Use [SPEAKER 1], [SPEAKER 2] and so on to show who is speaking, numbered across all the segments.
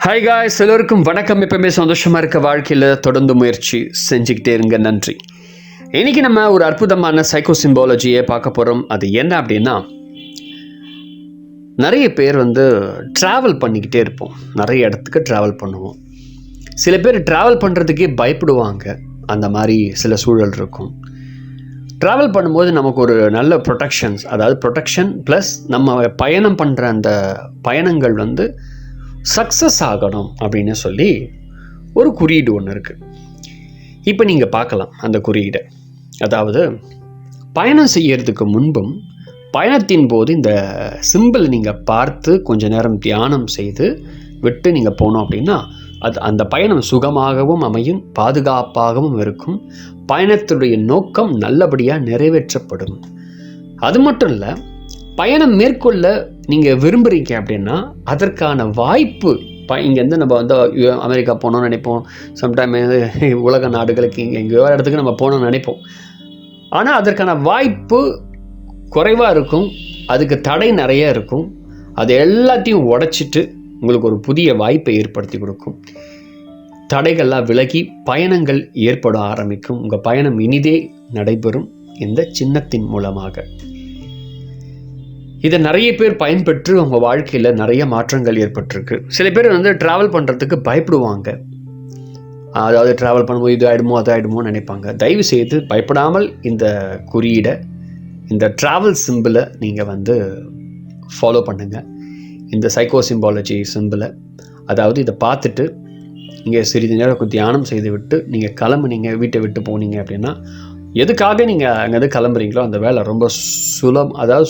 [SPEAKER 1] Hi guys, எல்லோருக்கும் வணக்கம். எப்பவுமே சந்தோஷமாக இருக்க வாழ்க்கையில் தொடர்ந்து முயற்சி செஞ்சுக்கிட்டே இருங்க. நன்றி. இன்றைக்கி நம்ம ஒரு அற்புதமான சைக்கோ சிம்பாலஜியை பார்க்க போகிறோம். அது என்ன அப்படின்னா, நிறைய பேர் ட்ராவல் பண்ணிக்கிட்டே இருப்போம். நிறைய இடத்துக்கு ட்ராவல் பண்ணுவோம். சில பேர் ட்ராவல் பண்ணுறதுக்கே பயப்படுவாங்க. அந்த மாதிரி சில சூழல் இருக்கும். ட்ராவல் பண்ணும்போது நமக்கு ஒரு நல்ல ப்ரொடெக்ஷன்ஸ், அதாவது ப்ரொடெக்ஷன் ப்ளஸ் நம்ம பயணம் பண்ணுற அந்த பயணங்கள் சக்ஸஸ் ஆகணும் அப்படின்னு சொல்லி ஒரு குறியீடு ஒன்று இருக்குது. இப்போ நீங்கள் பார்க்கலாம் அந்த குறியீடை. அதாவது பயணம் செய்யறதுக்கு முன்பும் பயணத்தின் போது இந்த சிம்பிள் நீங்கள் பார்த்து கொஞ்ச நேரம் தியானம் செய்து விட்டு நீங்கள் போனோம் அப்படின்னா அந்த பயணம் சுகமாகவும் அமையும், பாதுகாப்பாகவும் இருக்கும். பயணத்துடைய நோக்கம் நல்லபடியாக நிறைவேற்றப்படும். அது மட்டும் இல்லை, பயணம் மேற்கொள்ள நீங்கள் விரும்புகிறீங்க அப்படின்னா அதற்கான வாய்ப்பு இங்கேருந்து நம்ம அமெரிக்கா போகணும்னு நினைப்போம். சம்டைம் உலக நாடுகளுக்கு எங்கேயோ இடத்துக்கு நம்ம போகணும்னு நினைப்போம். ஆனால் அதற்கான வாய்ப்பு குறைவாக இருக்கும். அதுக்கு தடை நிறைய இருக்கும். அது எல்லாத்தையும் உடைச்சிட்டு உங்களுக்கு ஒரு புதிய வாய்ப்பை ஏற்படுத்தி கொடுக்கும். தடைகள்லாம் விலகி பயணங்கள் ஏற்பட ஆரம்பிக்கும். உங்கள் பயணம் இனிதே நடைபெறும் இந்த சின்னத்தின் மூலமாக. இதை நிறைய பேர் பயன்பெற்று அவங்க வாழ்க்கையில் நிறைய மாற்றங்கள் ஏற்பட்டிருக்கு. சில பேர் ட்ராவல் பண்ணுறதுக்கு பயப்படுவாங்க. அதாவது ட்ராவல் பண்ணும்போது இது ஆகிடுமோ அது ஆகிடுமோன்னு நினைப்பாங்க. தயவு செய்து பயப்படாமல் இந்த குறியீடை, இந்த ட்ராவல் சிம்பிளை நீங்கள் ஃபாலோ பண்ணுங்கள். இந்த சைக்கோ சிம்பாலஜி சிம்பிளை, அதாவது இதை பார்த்துட்டு நீங்கள் சிறிது நேரம் தியானம் செய்து விட்டு நீங்கள் கிளம்புனீங்க, வீட்டை விட்டு போனீங்க அப்படின்னா எதுக்காக நீங்கள் அங்கேருந்து கிளம்புறீங்களோ அந்த வேலை ரொம்ப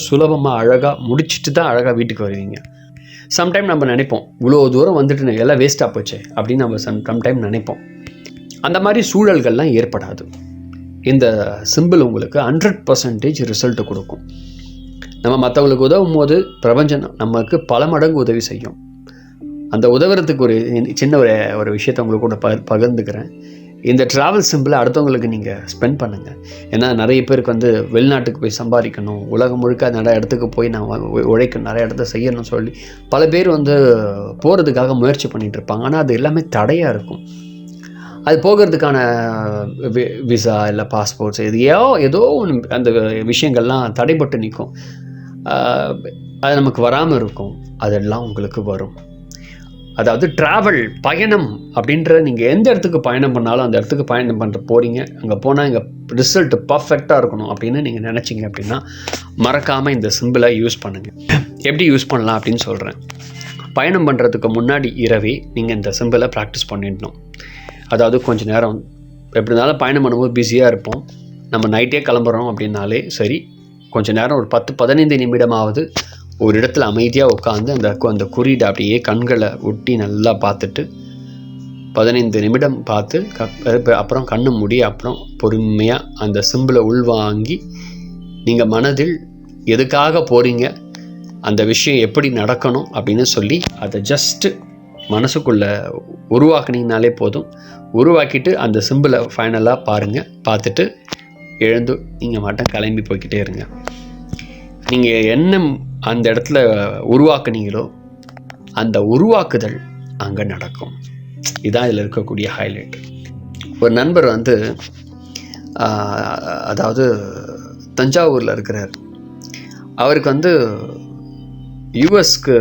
[SPEAKER 1] சுலபமாக அழகாக முடிச்சுட்டு தான் அழகாக வீட்டுக்கு வருவீங்க. சம்டைம் நம்ம நினைப்போம், இவ்வளோ தூரம் வந்துட்டு எல்லாம் வேஸ்ட்டாக போச்சு அப்படின்னு நம்ம சம்டைம் நினைப்போம். அந்த மாதிரி சூழல்கள்லாம் ஏற்படாது. இந்த சிம்பிள் உங்களுக்கு 100% ரிசல்ட்டு கொடுக்கும். நம்ம மற்றவங்களுக்கு உதவும் போது பிரபஞ்சம் நமக்கு பல மடங்கு உதவி செய்யும். அந்த உதவுறதுக்கு ஒரு சின்ன ஒரு விஷயத்தை உங்களுக்கு கூட பகிர்ந்துக்கிறேன். இந்த ட்ராவல் சிம்பிளை அடுத்தவங்களுக்கு நீங்கள் ஸ்பெண்ட் பண்ணுங்கள். ஏன்னா நிறைய பேருக்கு வெளிநாட்டுக்கு போய் சம்பாதிக்கணும், உலகம் முழுக்க நிறைய இடத்துக்கு போய் நான் உழைக்கணும், நிறைய இடத்த செய்யணும்னு சொல்லி பல பேர் போகிறதுக்காக முயற்சி பண்ணிகிட்டு இருப்பாங்க. ஆனால் அது எல்லாமே தடையாக இருக்கும். அது போகிறதுக்கான விசா இல்லை பாஸ்போர்ட்ஸ் ஏதோ ஒன்று அந்த விஷயங்கள்லாம் தடைப்பட்டு நிற்கும். அது நமக்கு வராமல் இருக்கும். அதெல்லாம் உங்களுக்கு வரும். அதாவது ட்ராவல் பயணம் அப்படின்ற நீங்கள் எந்த இடத்துக்கு பயணம் பண்ணாலும் அந்த இடத்துக்கு பயணம் பண்ணுற போகிறீங்க, அங்கே போனால் இங்கே ரிசல்ட்டு பர்ஃபெக்டாக இருக்கணும் அப்படின்னு நீங்கள் நினச்சிங்க அப்படின்னா மறக்காமல் இந்த சிம்பிளை யூஸ் பண்ணுங்கள். எப்படி யூஸ் பண்ணலாம் அப்படின்னு சொல்கிறேன். பயணம் பண்ணுறதுக்கு முன்னாடி இரவே நீங்கள் இந்த சிம்பிளை ப்ராக்டிஸ் பண்ணிடணும். அதாவது கொஞ்சம் நேரம் எப்படி இருந்தாலும் பயணம் பண்ணும்போது பிஸியாக இருப்போம். நம்ம நைட்டே கிளம்புறோம் அப்படின்னாலே சரி, கொஞ்சம் நேரம் ஒரு 10-15 நிமிடமாவது ஒரு இடத்துல அமைதியாக உட்காந்து அந்த குறியீடை அப்படியே கண்களை ஒட்டி நல்லா பார்த்துட்டு 15 நிமிடம் பார்த்து அப்புறம் கண்ணு மூடி அப்புறம் பொறுமையாக அந்த சிம்பிளை உள்வாங்கி நீங்கள் மனதில் எதுக்காக போகிறீங்க, அந்த விஷயம் எப்படி நடக்கணும் அப்படின்னு சொல்லி அதை ஜஸ்ட்டு மனசுக்குள்ளே உருவாக்குனீங்கனாலே போதும். உருவாக்கிட்டு அந்த சிம்பிளை ஃபைனலாக பாருங்கள். பார்த்துட்டு எழுந்து நீங்கள் மட்டும் கிளம்பி போய்கிட்டே இருங்க. நீங்கள் என்ன அந்த இடத்துல உருவாக்குனீங்களோ அந்த உருவாக்குதல் அங்கே நடக்கும். இதுதான் இதில் இருக்கக்கூடிய ஹைலைட். ஒரு நண்பர் அதாவது தஞ்சாவூரில் இருக்கிறார். அவருக்கு யூஎஸ்க்கு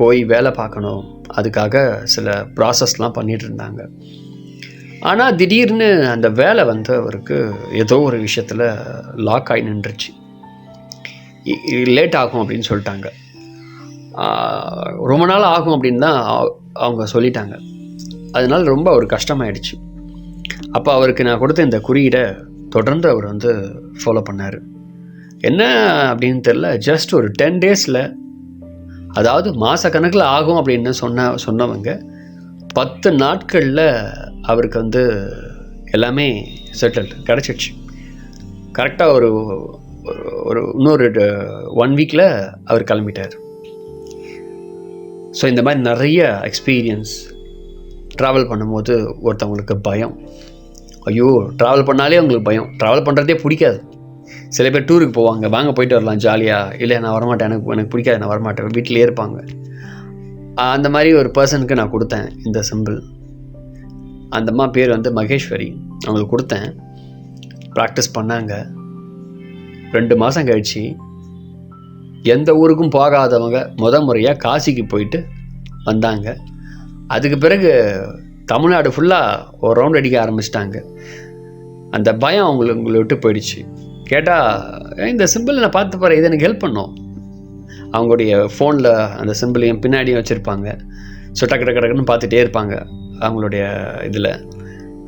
[SPEAKER 1] போய் வேலை பார்க்கணும், அதுக்காக சில ப்ராசஸ்லாம் பண்ணிகிட்டு இருந்தாங்க. ஆனால் திடீர்னு அந்த வேலை அவருக்கு ஏதோ ஒரு விஷயத்தில் லாக் ஆகி நின்றுச்சு. லேட் ஆகும் அப்படின்னு சொல்லிட்டாங்க. ரொம்ப நாள் ஆகும் அப்படின்னு தான் அவங்க சொல்லிட்டாங்க. அதனால ரொம்ப ஒரு கஷ்டமாயிடுச்சு. அப்போ அவருக்கு நான் கொடுத்த இந்த குறியீடை தொடர்ந்து அவர் ஃபாலோ பண்ணார். என்ன அப்படின்னு தெரில, ஜஸ்ட் ஒரு 10 டேஸில், அதாவது மாதக்கணக்கில் ஆகும் அப்படின்னு சொன்னவங்க 10 நாட்களில் அவருக்கு எல்லாமே செட்டில் கிடச்சிடுச்சு. கரெக்டாக ஒரு இன்னொரு 1 வீக்கில் அவர் கிளம்பிட்டார். ஸோ இந்த மாதிரி நிறைய எக்ஸ்பீரியன்ஸ். ட்ராவல் பண்ணும்போது ஒருத்தவங்களுக்கு பயம். ஐயோ, ட்ராவல் பண்ணாலே அவங்களுக்கு பயம். ட்ராவல் பண்ணுறதே பிடிக்காது. சில பேர் டூருக்கு போவாங்க, வாங்க போயிட்டு வரலாம் ஜாலியாக. இல்லை நான் வரமாட்டேன், எனக்கு பிடிக்காது, நான் வரமாட்டேன், வீட்டிலே இருப்பாங்க. அந்த மாதிரி ஒரு பர்சனுக்கு நான் கொடுத்தேன் இந்த சிம்பிள். அந்த அம்மா பேர் வந்து மகேஸ்வரி. அவங்களுக்கு கொடுத்தேன், ப்ராக்டிஸ் பண்ணாங்க. 2 மாதம் கழிச்சு எந்த ஊருக்கும் போகாதவங்க முறையாக காசிக்கு போயிட்டு வந்தாங்க. அதுக்கு பிறகு தமிழ்நாடு ஃபுல்லாக ஒரு ரவுண்ட் அடிக்க ஆரம்பிச்சிட்டாங்க. அந்த பயம் உங்களை விட்டு போயிடுச்சு. கேட்டால் இந்த சிம்பிள் நான் பார்த்து போகிறேன், இது எனக்கு ஹெல்ப் பண்ணும். அவங்களுடைய ஃபோனில் அந்த சிம்பிளையும் பின்னாடியும் வச்சுருப்பாங்க. ஸோ டக்குன்னு பார்த்துட்டே இருப்பாங்க அவங்களுடைய இதில்.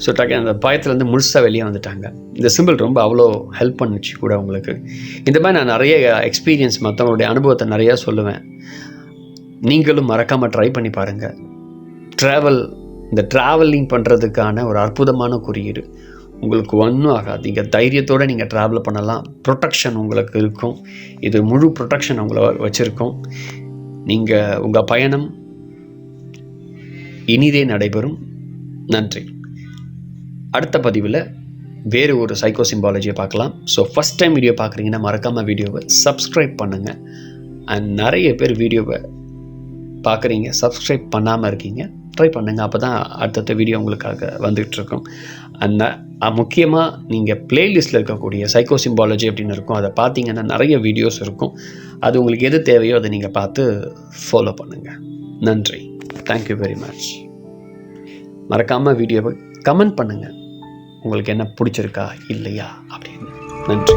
[SPEAKER 1] ஸோ அந்த பயத்துலேருந்து முழுசாக வெளியே வந்துட்டாங்க. இந்த சிம்பிள் ரொம்ப அவ்வளோ ஹெல்ப் பண்ணுச்சு கூட உங்களுக்கு. இந்த மாதிரி நான் நிறைய எக்ஸ்பீரியன்ஸ், மற்றவங்களுடைய அனுபவத்தை நிறையா சொல்லுவேன். நீங்களும் மறக்காமல் ட்ரை பண்ணி பாருங்கள். இந்த ட்ராவலிங் பண்ணுறதுக்கான ஒரு அற்புதமான குறியீடு. உங்களுக்கு ஒன்றும் ஆகாது. நீங்கள் தைரியத்தோடு நீங்கள் ட்ராவல் பண்ணலாம். ப்ரொடெக்ஷன் உங்களுக்கு இருக்கும். இது முழு ப்ரொடெக்ஷன் உங்களை வச்சுருக்கோம். நீங்கள் உங்கள் பயணம் இனிதே நடைபெறும். நன்றி. அடுத்த பதிவில் வேறு ஒரு சைக்கோ சிம்பாலஜியை பார்க்கலாம். ஸோ ஃபஸ்ட் டைம் வீடியோ பார்க்குறீங்கன்னா மறக்காமல் வீடியோவை சப்ஸ்கிரைப் பண்ணுங்கள். அண்ட் நிறைய பேர் வீடியோவை பார்க்குறீங்க, சப்ஸ்கிரைப் பண்ணாமல் இருக்கீங்க, ட்ரை பண்ணுங்கள். அப்போ தான் அடுத்தடுத்த வீடியோ உங்களுக்காக வந்துகிட்ருக்கும். அந்த முக்கியமாக நீங்கள் ப்ளேலிஸ்ட்டில் இருக்கக்கூடிய சைக்கோ சிம்பாலஜி அப்படின்னு இருக்கும், அதை பார்த்தீங்கன்னா நிறைய வீடியோஸ் இருக்கும். அது உங்களுக்கு எது தேவையோ அதை நீங்கள் பார்த்து ஃபாலோ பண்ணுங்கள். நன்றி. Thank you very much. மறக்காமல் வீடியோவை கமெண்ட் பண்ணுங்கள், உங்களுக்கு என்ன பிடிச்சிருக்கா இல்லையா அப்படின்னு. நன்றி.